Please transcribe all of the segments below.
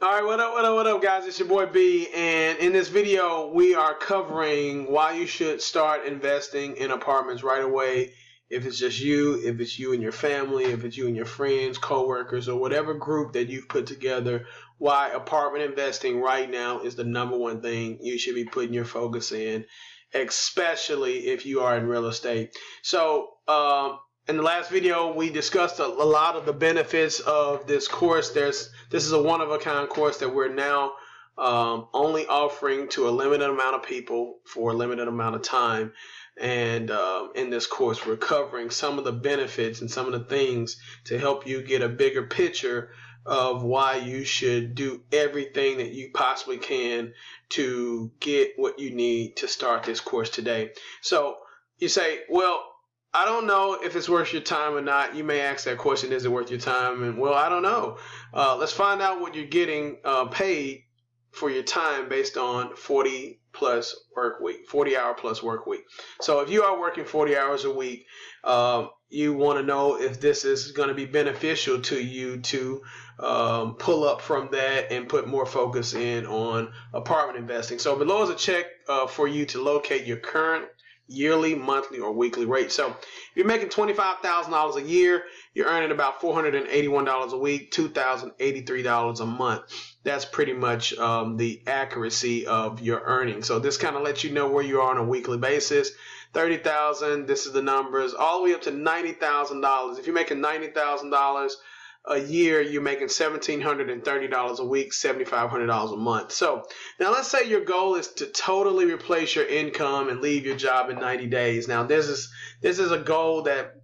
All right, what up, guys? It's your boy B, and in this video, we are covering why you should start investing in apartments right away. If it's just you, if it's you and your family, if it's you and your friends, coworkers, or whatever group that you've put together, why apartment investing right now is the number one thing you should be putting your focus in, especially if you are in real estate. So, in the last video, we discussed a lot of the benefits of this course. This is a one-of-a-kind course that we're now only offering to a limited amount of people for a limited amount of time. And in this course, we're covering some of the benefits and some of the things to help you get a bigger picture of why you should do everything that you possibly can to get what you need to start this course today. So you say, well, I don't know if it's worth your time or not. You may ask that question, is it worth your time? And well, I don't know. Let's find out what you're getting paid for your time based on 40 plus work week, 40-hour plus work week. So if you are working 40 hours a week, you want to know if this is going to be beneficial to you to pull up from that and put more focus in on apartment investing. So below is a check for you to locate your current yearly, monthly, or weekly rate. So if you're making $25,000 a year, you're earning about $481 a week, $2,083 a month. That's pretty much the accuracy of your earnings. So this kind of lets you know where you are on a weekly basis. 30,000, this is the numbers, all the way up to $90,000. If you're making $90,000 a year, you're making $1,730 a week, $7,500 a month. So now let's say your goal is to totally replace your income and leave your job in 90 days. Now this is a goal that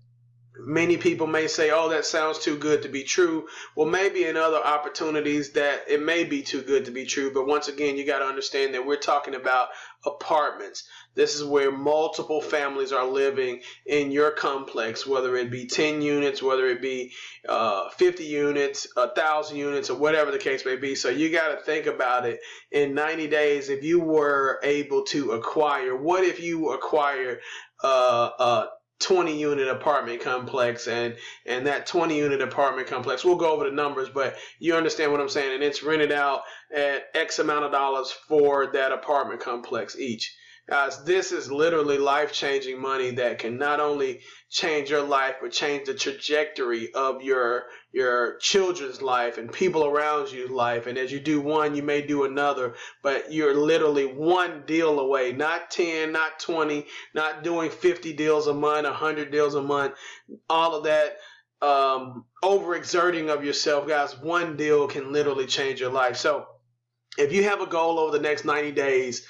many people may say, oh, that sounds too good to be true. Well, maybe in other opportunities that it may be too good to be true. But once again, you got to understand that we're talking about apartments. This is where multiple families are living in your complex, whether it be 10 units, whether it be 50 units, 1,000 units, or whatever the case may be. So you got to think about it. In 90 days, if you were able to acquire, what if you acquire 20-unit apartment complex, and that 20-unit apartment complex, we'll go over the numbers, but you understand what I'm saying, and it's rented out at X amount of dollars for that apartment complex each. Guys, this is literally life-changing money that can not only change your life, but change the trajectory of your children's life and people around you's life. And as you do one, you may do another, but you're literally one deal away, not 10, not 20, not doing 50 deals a month, 100 deals a month, all of that overexerting of yourself. Guys, one deal can literally change your life. So if you have a goal over the next 90 days,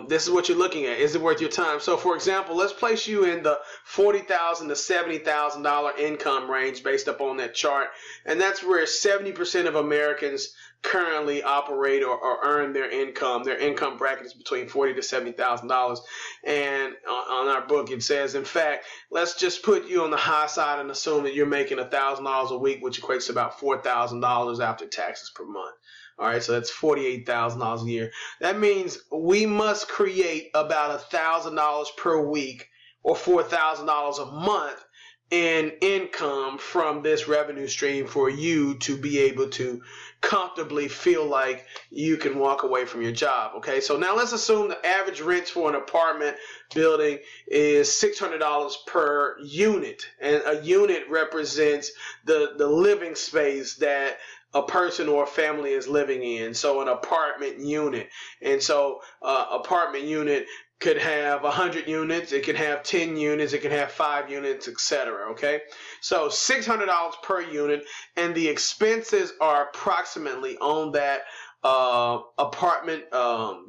this is what you're looking at. Is it worth your time? So, for example, let's place you in the $40,000 to $70,000 income range based upon that chart. And that's where 70% of Americans currently operate or earn their income. Their income bracket is between $40,000 to $70,000. And on our book, it says, in fact, let's just put you on the high side and assume that you're making $1,000 a week, which equates to about $4,000 after taxes per month. All right, so that's $48,000 a year. That means we must create about $1,000 per week or $4,000 a month in income from this revenue stream for you to be able to comfortably feel like you can walk away from your job. Okay, so now let's assume the average rent for an apartment building is $600 per unit, and a unit represents the living space that a person or a family is living in. So an apartment unit. And so apartment unit could have 100 units, it can have 10 units, it can have 5 units, etc. Okay, so $600 per unit, and the expenses are approximately on that apartment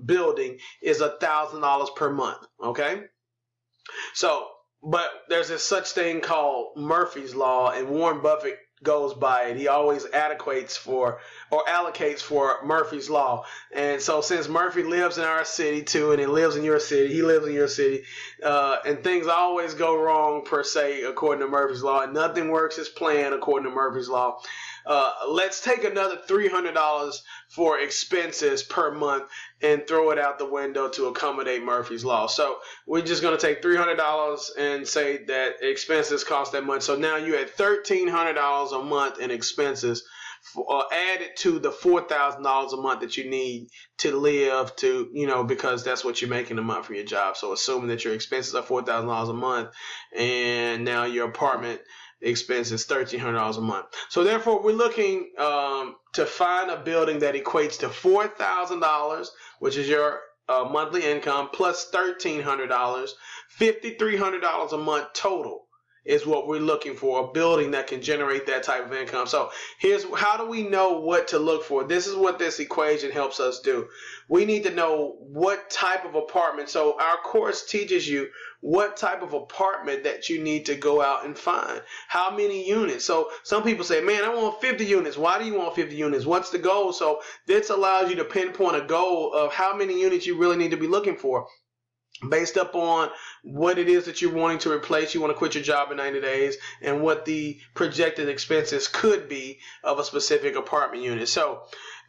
building is $1,000 per month. Okay, so but there's this such thing called Murphy's Law, and Warren Buffett goes by it. He always allocates for Murphy's Law. And so since Murphy lives in our city too, and he lives in your city, and things always go wrong per se according to Murphy's Law, and nothing works as planned according to Murphy's Law. Let's take another $300 for expenses per month and throw it out the window to accommodate Murphy's Law. So we're just going to take $300 and say that expenses cost that much. So now you're at $1,300 a month in expenses added to the $4,000 a month that you need to live, to, because that's what you're making a month for your job. So assuming that your expenses are $4,000 a month, and now your apartment expense is $1,300 a month. So therefore, we're looking to find a building that equates to $4,000, which is your monthly income, plus $1,300, $5,300 a month total is what we're looking for, a building that can generate that type of income. So here's how do we know what to look for? This is what this equation helps us do. We need to know what type of apartment. So our course teaches you what type of apartment that you need to go out and find. How many units? So some people say, man, I want 50 units. Why do you want 50 units? What's the goal? So this allows you to pinpoint a goal of how many units you really need to be looking for, based upon what it is that you're wanting to replace. You want to quit your job in 90 days, and what the projected expenses could be of a specific apartment unit. So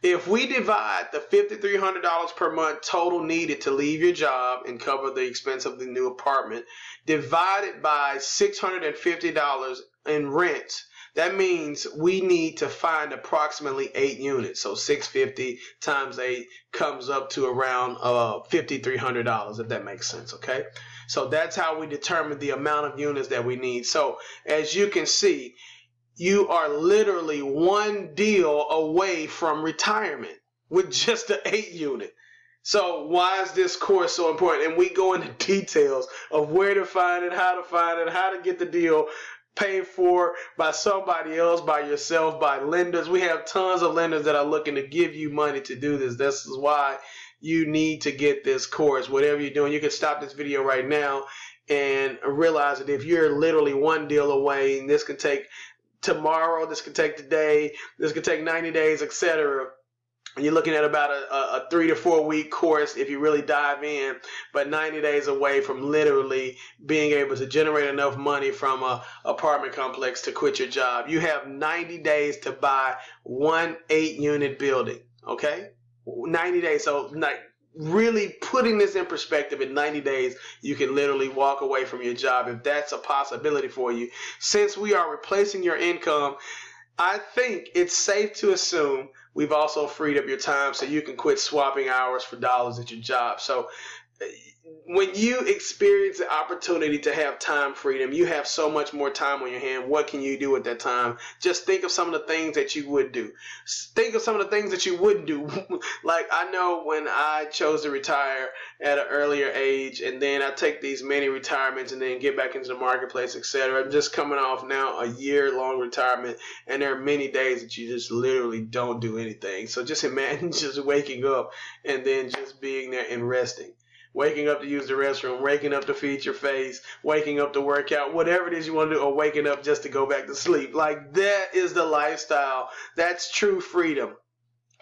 if we divide the $5,300 per month total needed to leave your job and cover the expense of the new apartment, divided by $650 in rent, that means we need to find approximately 8 units. So 650 times 8 comes up to around $5,300, if that makes sense, okay? So that's how we determine the amount of units that we need. So as you can see, you are literally one deal away from retirement with just the 8 unit. So why is this course so important? And we go into details of where to find it, how to get the deal paid for by somebody else, by yourself, by lenders. We have tons of lenders that are looking to give you money to do this. This is why you need to get this course. Whatever you're doing, you can stop this video right now and realize that if you're literally one deal away, and this can take tomorrow, this can take today, this can take 90 days, etc. And you're looking at about a 3 to 4 week course if you really dive in, but 90 days away from literally being able to generate enough money from a apartment complex to quit your job. You have 90 days to buy one 8-unit building, okay? 90 days. So really putting this in perspective, in 90 days, you can literally walk away from your job if that's a possibility for you. Since we are replacing your income, I think it's safe to assume we've also freed up your time so you can quit swapping hours for dollars at your job. So when you experience the opportunity to have time freedom, you have so much more time on your hand. What can you do at that time? Just think of some of the things that you would do. Think of some of the things that you wouldn't do. Like, I know when I chose to retire at an earlier age, and then I take these many retirements and then get back into the marketplace, etc. I'm just coming off now a year-long retirement, and there are many days that you just literally don't do anything. So just imagine just waking up and then just being there and resting. Waking up to use the restroom, waking up to feed your face, waking up to work out, whatever it is you want to do, or waking up just to go back to sleep. Like, that is the lifestyle. That's true freedom,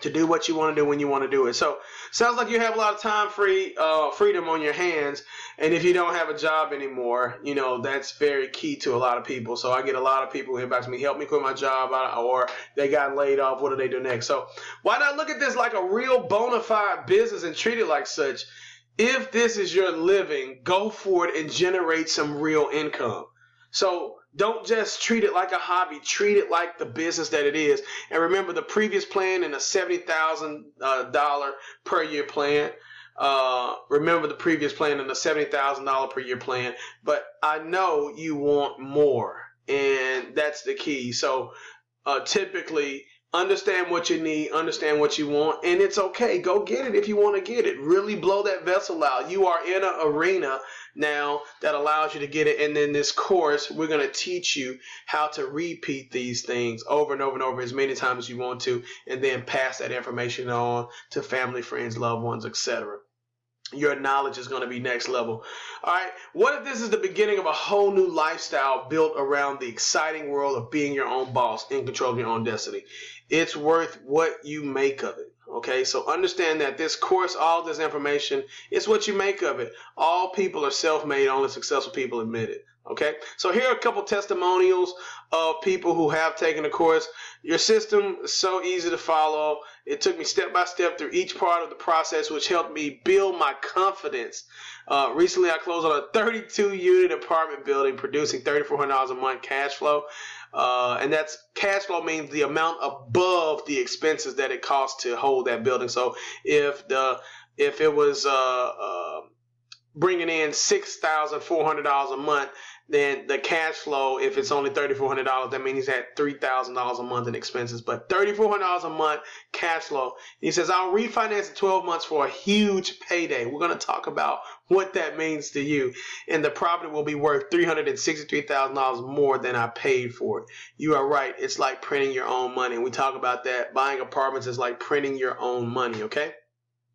to do what you want to do when you want to do it. So sounds like you have a lot of time freedom on your hands. And if you don't have a job anymore, that's very key to a lot of people. So I get a lot of people who inbox me, help me quit my job, or they got laid off. What do they do next? So why not look at this like a real bona fide business and treat it like such? If this is your living, go for it and generate some real income. So don't just treat it like a hobby. Treat it like the business that it is. And remember, the previous plan and the $70,000 per year plan. Remember the previous plan and the $70,000 per year plan. But I know you want more, and that's the key. So typically, understand what you need, understand what you want, and it's okay. Go get it if you want to get it. Really blow that vessel out. You are in an arena now that allows you to get it. And then this course, we're going to teach you how to repeat these things over and over and over as many times as you want to, and then pass that information on to family, friends, loved ones, etc. Your knowledge is going to be next level. All right. What if this is the beginning of a whole new lifestyle built around the exciting world of being your own boss, in control of your own destiny? It's worth what you make of it. Okay, so understand that this course, all this information, it's what you make of it. All people are self-made, only successful people admit it. Okay, so here are a couple testimonials of people who have taken the course. Your system is so easy to follow. It took me step by step through each part of the process, which helped me build my confidence Recently, I closed on a 32-unit apartment building producing $3,400 a month cash flow. And that's cash flow means the amount above the expenses that it costs to hold that building. So if it was bringing in $6,400 a month, then the cash flow, if it's only $3,400, that means he's had $3,000 a month in expenses. But $3,400 a month cash flow. He says, I'll refinance in 12 months for a huge payday. We're going to talk about what that means to you. And the property will be worth $363,000 more than I paid for it. You are right. It's like printing your own money. And we talk about that. Buying apartments is like printing your own money, okay?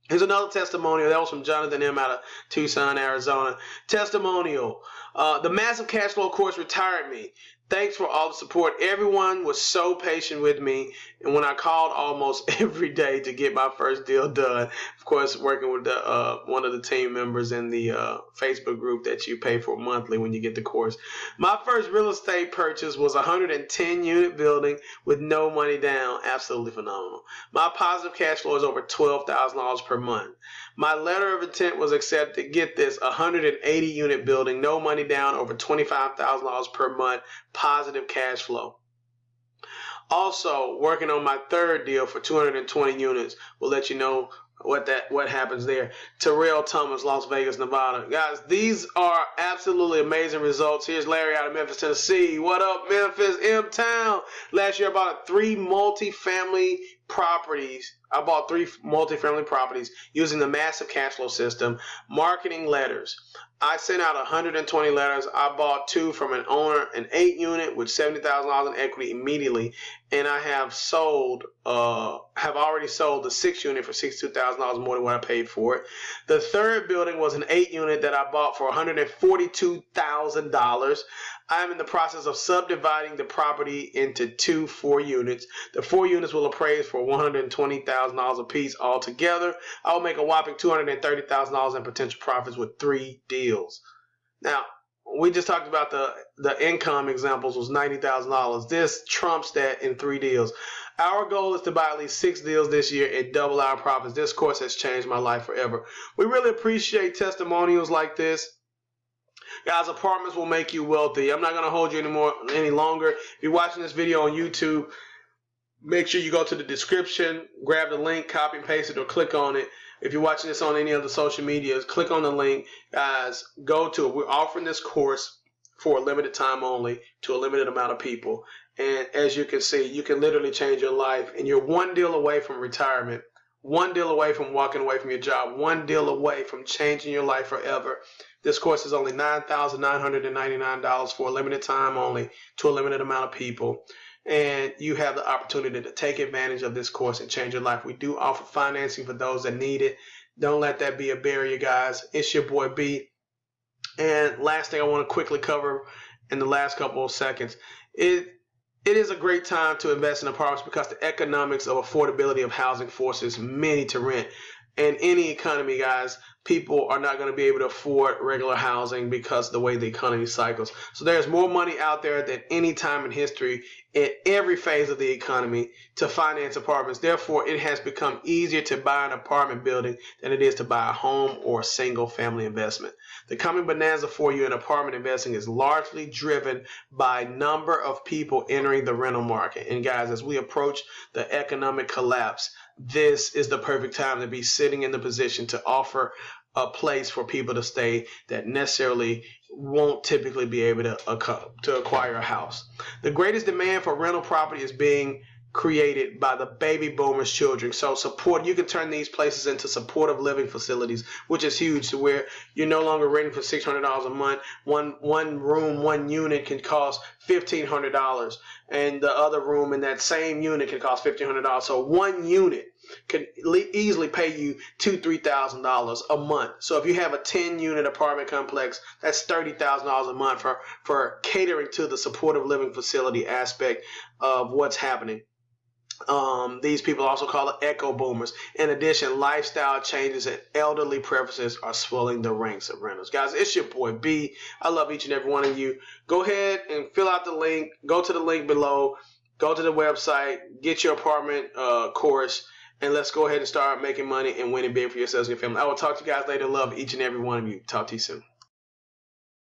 Here's another testimonial. That was from Jonathan M. out of Tucson, Arizona. Testimonial. The massive cash flow course retired me. Thanks for all the support. Everyone was so patient with me, and when I called almost every day to get my first deal done, of course, working with one of the team members in the Facebook group that you pay for monthly when you get the course. My first real estate purchase was a 110-unit building with no money down. Absolutely phenomenal. My positive cash flow is over $12,000 per month. My letter of intent was accepted. Get this, a 180-unit building, no money down, over $25,000 per month. Positive cash flow. Also, working on my third deal for 220 units. We'll let you know what happens there. Terrell Thomas, Las Vegas, Nevada. Guys, these are absolutely amazing results. Here's Larry out of Memphis, Tennessee. What up, Memphis, M-Town? Last year, I bought three multifamily properties. I bought 3 multifamily properties using the massive cash flow system. Marketing letters. I sent out 120 letters. I bought 2 from an owner, an 8-unit with $70,000 in equity immediately, and I have already sold the 6-unit for $62,000 more than what I paid for it. The third building was an 8-unit that I bought for $142,000. I am in the process of subdividing the property into 2 4-units. The 4 units will appraise for $120,000 a piece altogether. I will make a whopping $230,000 in potential profits with 3 deals. Now, we just talked about the income examples was $90,000. This trumps that in 3 deals. Our goal is to buy at least 6 deals this year and double our profits. This course has changed my life forever. We really appreciate testimonials like this. Guys, apartments will make you wealthy. I'm not going to hold you any longer. If you're watching this video on YouTube, make sure you go to the description, grab the link, copy and paste it, or click on it. If you're watching this on any of the social medias, click on the link. Guys, go to it. We're offering this course for a limited time only to a limited amount of people. And as you can see, you can literally change your life. And you're 1 deal away from retirement, 1 deal away from walking away from your job, 1 deal away from changing your life forever. This course is only $9,999 for a limited time only to a limited amount of people. And you have the opportunity to take advantage of this course and change your life. We do offer financing for those that need it. Don't let that be a barrier, guys. It's your boy B. And last thing I want to quickly cover in the last couple of seconds. It is a great time to invest in apartments because the economics of affordability of housing forces many to rent. In any economy, guys, people are not going to be able to afford regular housing because of the way the economy cycles. So there's more money out there than any time in history in every phase of the economy to finance apartments. Therefore, it has become easier to buy an apartment building than it is to buy a home or a single family investment. The coming bonanza for you in apartment investing is largely driven by number of people entering the rental market. And guys, as we approach the economic collapse, this is the perfect time to be sitting in the position to offer a place for people to stay that necessarily won't typically be able to acquire a house. The greatest demand for rental property is being created by the baby boomers' children. So you can turn these places into supportive living facilities, which is huge, to where you're no longer renting for $600 a month. One room, 1 unit can cost $1,500, and the other room in that same unit can cost $1,500. So 1 unit can easily pay you $2,000-$3,000 a month. So if you have a 10-unit apartment complex, that's $30,000 a month for catering to the supportive living facility aspect of what's happening. These people also call it echo boomers. In addition, lifestyle changes and elderly preferences are swelling the ranks of renters. Guys, it's your boy B. I love each and every one of you. Go ahead and fill out the link. Go to the link below. Go to the website. Get your apartment course. and let's go ahead and start making money and winning big for yourselves and your family. I will talk to you guys later. Love each and every one of you. Talk to you soon.